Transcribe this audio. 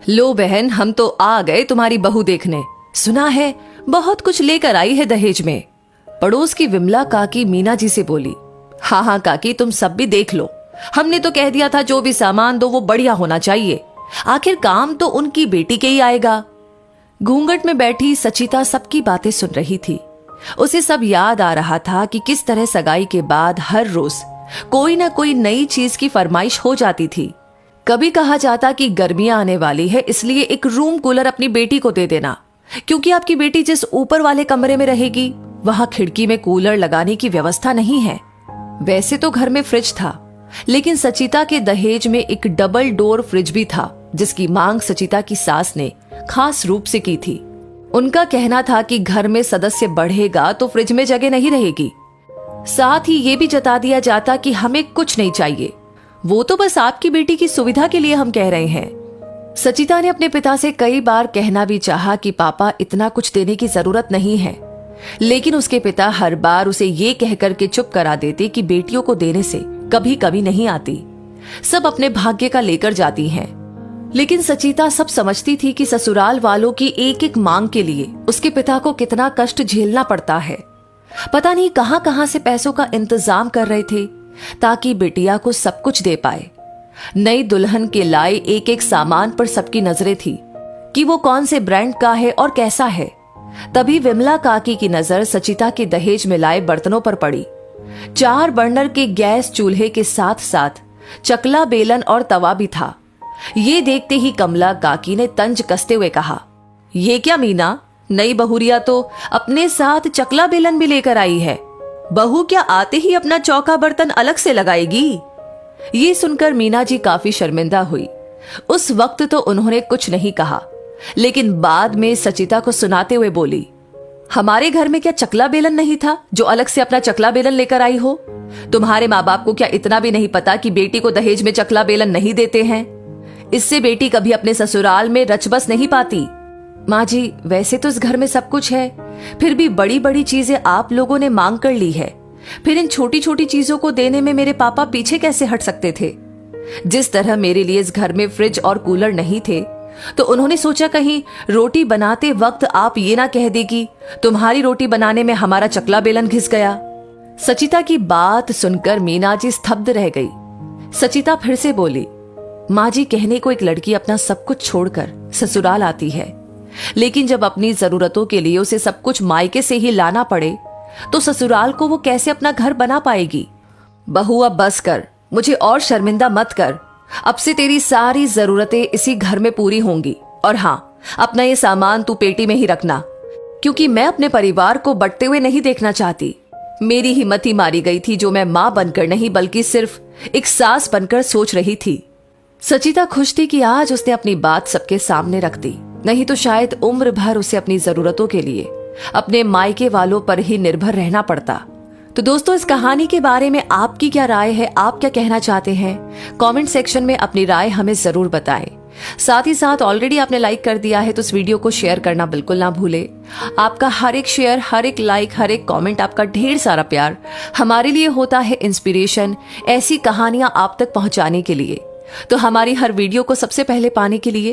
लो बहन, हम तो आ गए तुम्हारी बहू देखने। सुना है बहुत कुछ लेकर आई है दहेज में। पड़ोस की विमला काकी मीना जी से बोली। हाँ हाँ काकी, तुम सब भी देख लो। हमने तो कह दिया था जो भी सामान दो वो बढ़िया होना चाहिए। आखिर काम तो उनकी बेटी के ही आएगा। घूंघट में बैठी सचिता सबकी बातें सुन रही थी। उसे सब याद आ रहा था कि किस तरह सगाई के बाद हर रोज कोई ना कोई नई चीज की फरमाइश हो जाती थी। कभी कहा जाता कि गर्मियां आने वाली है, इसलिए एक रूम कूलर अपनी बेटी को दे देना, क्योंकि आपकी बेटी जिस ऊपर वाले कमरे में रहेगी वहां खिड़की में कूलर लगाने की व्यवस्था नहीं है। वैसे तो घर में फ्रिज था, लेकिन सचिता के दहेज में एक डबल डोर फ्रिज भी था, जिसकी मांग सचिता की सास ने खास रूप से की थी। उनका कहना था कि घर में सदस्य बढ़ेगा तो फ्रिज में जगह नहीं रहेगी। साथ ही ये भी जता दिया जाता कि हमें कुछ नहीं चाहिए, वो तो बस आपकी बेटी की सुविधा के लिए हम कह रहे हैं। सचिता ने अपने पिता से कई बार कहना भी चाहा कि पापा इतना कुछ देने की जरूरत नहीं है, लेकिन उसके पिता हर बार उसे ये कहकर के चुप करा देते कि बेटियों को देने से कभी कभी नहीं आती, सब अपने भाग्य का लेकर जाती हैं। लेकिन सचिता सब समझती थी कि ससुराल वालों की एक एक मांग के लिए उसके पिता को कितना कष्ट झेलना पड़ता है। पता नहीं कहां कहां से पैसों का इंतजाम कर रहे थे ताकि बिटिया को सब कुछ दे पाए। नई दुल्हन के लाए एक एक सामान पर सबकी नजरें थी कि वो कौन से ब्रांड का है और कैसा है। तभी विमला काकी की नजर सचिता के दहेज में लाए बर्तनों पर पड़ी। 4 बर्नर के गैस चूल्हे के साथ साथ चकला बेलन और तवा भी था। ये देखते ही कमला काकी ने तंज कसते हुए कहा, ये क्या मीना, नई बहुरिया तो अपने साथ चकला बेलन भी लेकर आई है। बहू क्या आते ही अपना चौका बर्तन अलग से लगाएगी? ये सुनकर मीना जी काफी शर्मिंदा हुई। उस वक्त तो उन्होंने कुछ नहीं कहा, लेकिन बाद में सचिता को सुनाते हुए बोली, हमारे घर में क्या चकला बेलन नहीं था जो अलग से अपना चकला बेलन लेकर आई हो? तुम्हारे माँ बाप को क्या इतना भी नहीं पता कि बेटी को दहेज में चकला बेलन नहीं देते हैं? इससे बेटी कभी अपने ससुराल में रचबस नहीं पाती। माँ जी, वैसे तो इस घर में सब कुछ है, फिर भी बड़ी बड़ी चीजें आप लोगों ने मांग कर ली है, फिर इन छोटी छोटी चीजों को देने में मेरे पापा पीछे कैसे हट सकते थे? जिस तरह मेरे लिए इस घर में फ्रिज और कूलर नहीं थे, तो उन्होंने सोचा कहीं रोटी बनाते वक्त आप ये ना कह देगी तुम्हारी रोटी बनाने में हमारा चकला बेलन घिस गया। सचिता की बात सुनकर मीना जी स्तब्ध रह गई। सचिता फिर से बोली, माँ जी, कहने को एक लड़की अपना सब कुछ छोड़कर ससुराल आती है, लेकिन जब अपनी जरूरतों के लिए उसे सब कुछ मायके से ही लाना पड़े तो ससुराल को वो कैसे अपना घर बना पाएगी? बहू अब बस कर, मुझे और शर्मिंदा मत कर। अब से तेरी सारी जरूरतें इसी घर में पूरी होंगी। और हाँ, अपना ये सामान तू पेटी में ही रखना, क्योंकि मैं अपने परिवार को बंटते हुए नहीं देखना चाहती। मेरी हिम्मत ही मारी गई थी जो मैं माँ बनकर नहीं बल्कि सिर्फ एक सास बनकर सोच रही थी। सचिता खुश थी कि आज उसने अपनी बात सबके सामने रख दी, नहीं तो शायद उम्र भर उसे अपनी जरूरतों के लिए अपने मायके वालों पर ही निर्भर रहना पड़ता। तो दोस्तों, इस कहानी के बारे में आपकी क्या राय है? आप क्या कहना चाहते हैं? कमेंट सेक्शन में अपनी राय हमें जरूर बताएं। साथ ही साथ ऑलरेडी आपने लाइक कर दिया है तो इस वीडियो को शेयर करना बिल्कुल ना भूले। आपका हर एक शेयर, हर एक लाइक, हर एक कमेंट, आपका ढेर सारा प्यार हमारे लिए होता है इंस्पिरेशन ऐसी कहानियां आप तक पहुंचाने के लिए। तो हमारी हर वीडियो को सबसे पहले पाने के लिए